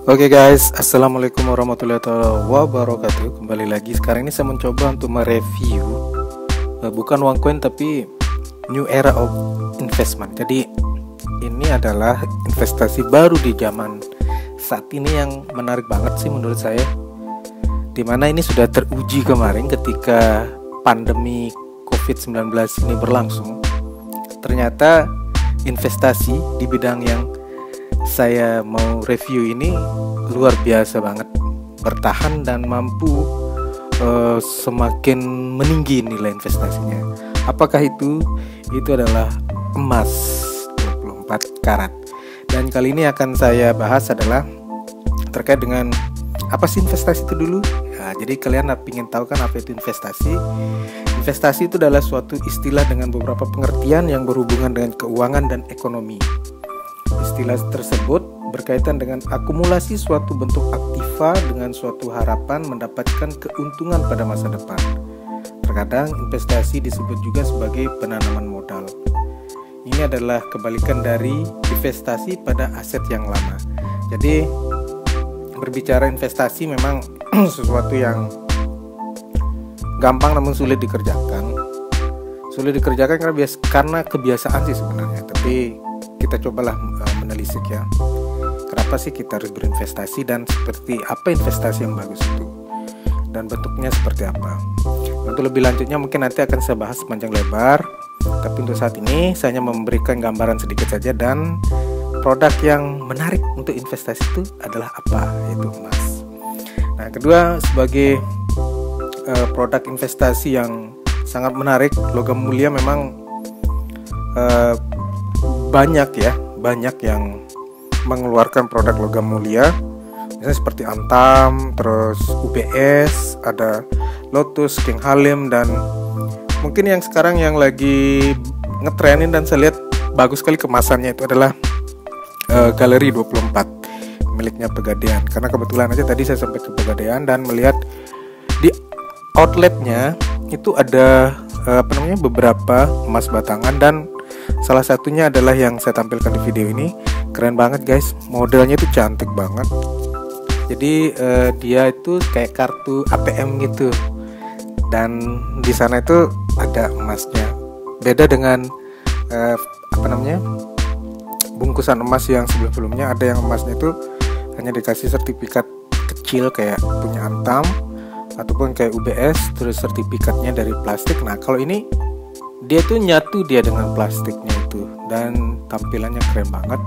Oke guys, assalamualaikum warahmatullahi wabarakatuh. Kembali lagi. Sekarang ini saya mencoba untuk mereview bukan uang koin tapi new era of investment. Jadi ini adalah investasi baru di zaman saat ini yang menarik banget sih menurut saya. Dimana ini sudah teruji kemarin ketika pandemi COVID-19 ini berlangsung. Ternyata investasi di bidang yang saya mau review ini luar biasa banget, bertahan dan mampu semakin meninggi nilai investasinya. Apakah itu? Itu adalah emas 24 karat. Dan kali ini akan saya bahas adalah terkait dengan apa sih investasi itu dulu. Nah, jadi kalian ingin tahu kan apa itu investasi? Investasi itu adalah suatu istilah dengan beberapa pengertian yang berhubungan dengan keuangan dan ekonomi. Istilah tersebut berkaitan dengan akumulasi suatu bentuk aktiva dengan suatu harapan mendapatkan keuntungan pada masa depan. Terkadang investasi disebut juga sebagai penanaman modal. Ini adalah kebalikan dari investasi pada aset yang lama. Jadi berbicara investasi memang sesuatu yang gampang namun sulit dikerjakan. Sulit dikerjakan karena kebiasaan sih sebenarnya. Tapi kita cobalah menelisik ya. Kenapa sih kita harus berinvestasi dan seperti apa investasi yang bagus itu? Dan bentuknya seperti apa? Untuk lebih lanjutnya mungkin nanti akan saya bahas panjang lebar. Tapi untuk saat ini saya hanya memberikan gambaran sedikit saja, dan produk yang menarik untuk investasi itu adalah apa? Yaitu emas. Nah, kedua, sebagai produk investasi yang sangat menarik, logam mulia memang banyak yang mengeluarkan produk logam mulia, misalnya seperti Antam, terus UBS, ada Lotus, King Halim, dan mungkin yang sekarang yang lagi ngetrenin dan saya lihat bagus sekali kemasannya itu adalah Galeri 24 miliknya Pegadaian. Karena kebetulan aja tadi saya sampai ke Pegadaian dan melihat di outletnya itu ada beberapa emas batangan, dan salah satunya adalah yang saya tampilkan di video ini. Keren banget guys, modelnya itu cantik banget. Jadi dia itu kayak kartu ATM gitu, dan di sana itu ada emasnya. Beda dengan bungkusan emas yang sebelum-sebelumnya, ada yang emasnya itu hanya dikasih sertifikat kecil kayak punya Antam ataupun kayak UBS, terus sertifikatnya dari plastik. Nah kalau ini dia tuh nyatu dia dengan plastiknya itu, dan tampilannya keren banget,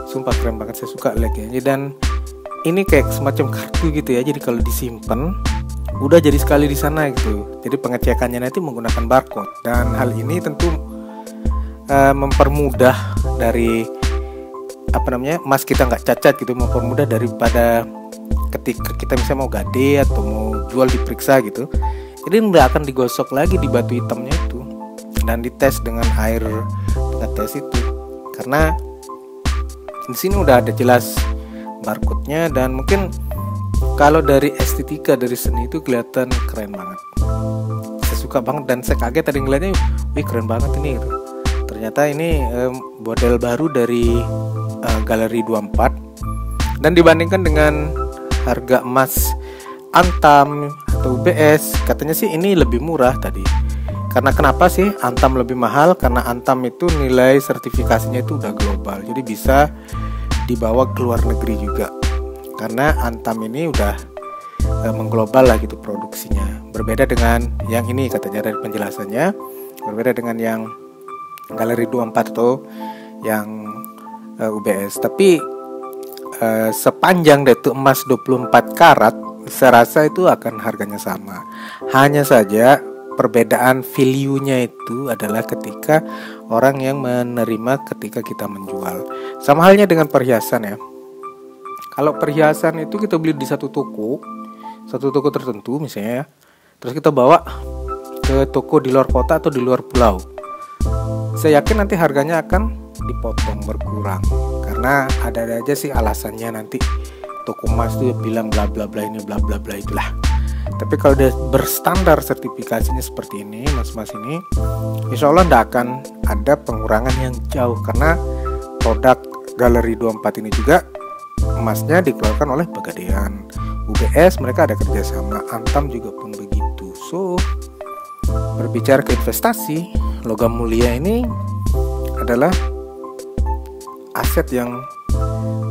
sumpah keren banget, saya suka lihatnya. Dan ini kayak semacam kartu gitu ya, jadi kalau disimpan udah jadi sekali di sana gitu. Jadi pengecekannya nanti menggunakan barcode, dan hal ini tentu mempermudah dari emas kita nggak cacat gitu, mempermudah daripada ketika kita misalnya mau gade atau mau jual diperiksa gitu. Jadi nggak akan digosok lagi di batu hitamnya itu dan dites dengan air pengetes itu, karena di sini udah ada jelas barcode-nya. Dan mungkin kalau dari estetika, dari seni itu kelihatan keren banget. Saya suka banget dan saya kaget tadi ngeliatnya, wih keren banget ini gitu. Ternyata ini model baru dari Galeri 24, dan dibandingkan dengan harga emas Antam atau UBS, katanya sih ini lebih murah tadi. Karena kenapa sih Antam lebih mahal? Karena Antam itu nilai sertifikasinya itu udah global, jadi bisa dibawa ke luar negeri juga. Karena Antam ini udah mengglobal lah gitu produksinya. Berbeda dengan yang ini, katanya dari penjelasannya, berbeda dengan yang Galeri 24 atau yang UBS. Tapi sepanjang itu emas 24 karat, saya rasa itu akan harganya sama. Hanya saja perbedaan value-nya itu adalah ketika orang yang menerima ketika kita menjual. Sama halnya dengan perhiasan ya. Kalau perhiasan itu kita beli di satu toko tertentu misalnya ya, terus kita bawa ke toko di luar kota atau di luar pulau, saya yakin nanti harganya akan dipotong, berkurang. Karena ada aja sih alasannya, nanti toko emas tuh bilang bla bla bla ini bla bla bla itulah. Tapi kalau udah berstandar sertifikasinya seperti ini, mas-mas ini, insya Allah tidak akan ada pengurangan yang jauh. Karena produk Galeri 24 ini juga emasnya dikeluarkan oleh Pegadaian. UBS mereka ada kerjasama, Antam juga pun begitu. So berbicara ke investasi, logam mulia ini adalah aset yang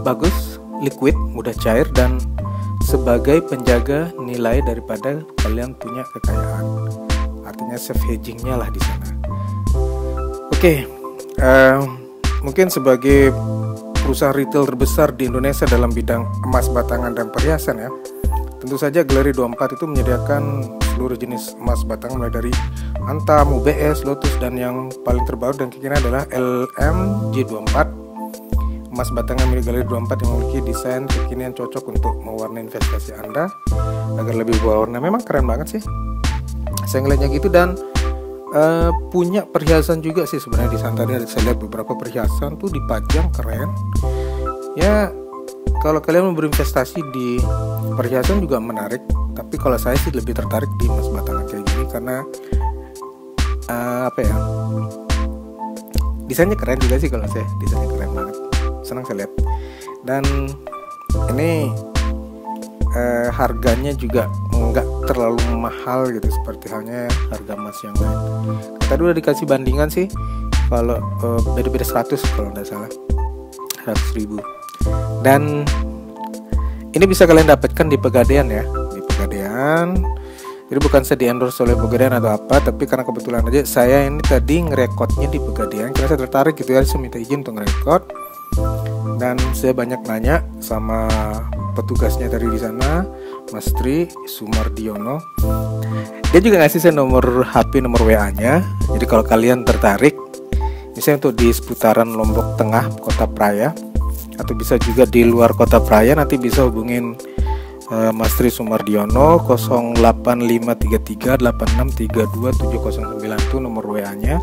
bagus, liquid, mudah cair, dan sebagai penjaga nilai daripada kalian punya kekayaan. Artinya safe hedgingnya lah di sana. Oke, mungkin sebagai perusahaan retail terbesar di Indonesia dalam bidang emas batangan dan perhiasan ya, tentu saja Galeri 24 itu menyediakan seluruh jenis emas batangan mulai dari Antam, UBS, Lotus, dan yang paling terbaru dan kekinian adalah LMJ24, emas batangan milik Galeri 24 yang memiliki desain kekinian cocok untuk mewarnai investasi Anda agar lebih berwarna. Memang keren banget sih, saya ngeliatnya gitu. Dan punya perhiasan juga sih sebenarnya di Santander. Saya lihat beberapa perhiasan tuh dipajang, keren ya. Kalau kalian mau berinvestasi di perhiasan juga menarik, tapi kalau saya sih lebih tertarik di emas batangan kayak gini karena desainnya keren juga sih. Kalau saya, desainnya keren banget, senang saya lihat. Dan ini harganya juga nggak terlalu mahal gitu, seperti halnya harga emas yang lain. Tadi udah dikasih bandingan sih, kalau beda-beda 100 kalau nggak salah, 100.000. Dan ini bisa kalian dapatkan di Pegadaian ya, di Pegadaian. Jadi bukan saya di endorse oleh Pegadaian atau apa, tapi karena kebetulan aja saya ini tadi ngerekodnya di Pegadaian karena saya tertarik gitu ya, saya minta izin untuk ngerekod. Dan saya banyak nanya sama petugasnya tadi di sana, Mas Tri Sumardiono. Dia juga ngasih saya nomor HP, nomor WA-nya. Jadi kalau kalian tertarik, misalnya untuk di seputaran Lombok Tengah, Kota Praia, atau bisa juga di luar Kota Praia, nanti bisa hubungin Mas Tri Sumardiono 0853386327009 itu nomor WA-nya.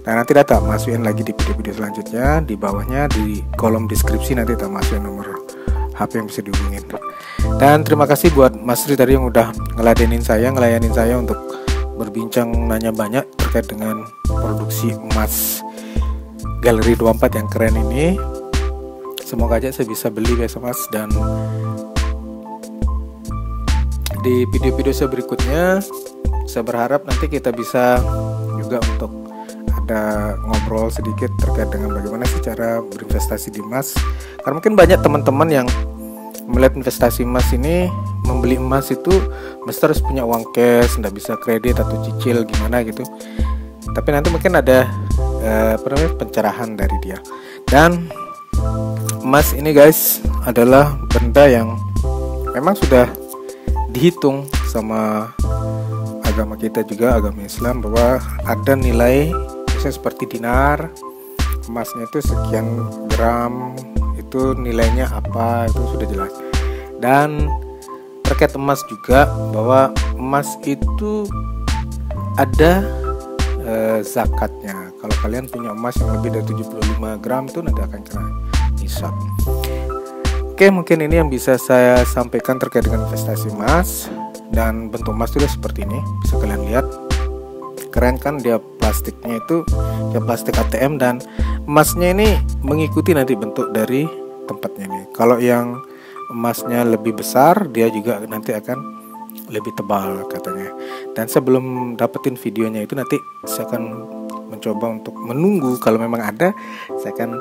Nah nanti tak masukin lagi di video-video selanjutnya, di bawahnya di kolom deskripsi nanti tak masukin nomor HP yang bisa dihubungin. Dan terima kasih buat Mas Tri tadi yang udah ngelayanin saya untuk berbincang, nanya banyak terkait dengan produksi emas Galeri 24 yang keren ini. Semoga aja saya bisa beli besok Mas. Dan di video-video saya berikutnya, saya berharap nanti kita bisa juga untuk ada ngobrol sedikit terkait dengan bagaimana sih cara berinvestasi di emas. Karena mungkin banyak teman-teman yang melihat investasi emas ini, membeli emas itu mesti harus punya uang cash, nggak bisa kredit atau cicil gimana gitu. Tapi nanti mungkin ada pencerahan dari dia. Dan emas ini guys adalah benda yang memang sudah dihitung sama agama kita juga, agama Islam, bahwa ada nilai misalnya seperti dinar, emasnya itu sekian gram, itu nilainya apa, itu sudah jelas. Dan terkait emas juga, bahwa emas itu ada zakatnya. Kalau kalian punya emas yang lebih dari 75 gram itu nanti akan kena nisab. Oke, mungkin ini yang bisa saya sampaikan terkait dengan investasi emas. Dan bentuk emas itu seperti ini, bisa kalian lihat. Keren kan, dia plastiknya itu ya plastik ATM, dan emasnya ini mengikuti nanti bentuk dari tempatnya nih. Kalau yang emasnya lebih besar, dia juga nanti akan lebih tebal katanya. Dan saya belum dapetin videonya itu, nanti saya akan mencoba untuk menunggu, kalau memang ada saya akan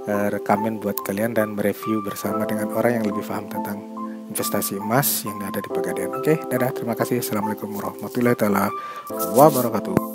rekamen buat kalian dan mereview bersama dengan orang yang lebih paham tentang investasi emas yang ada di Pegadaian. Oke, dadah, terima kasih. Assalamualaikum warahmatullahi wabarakatuh.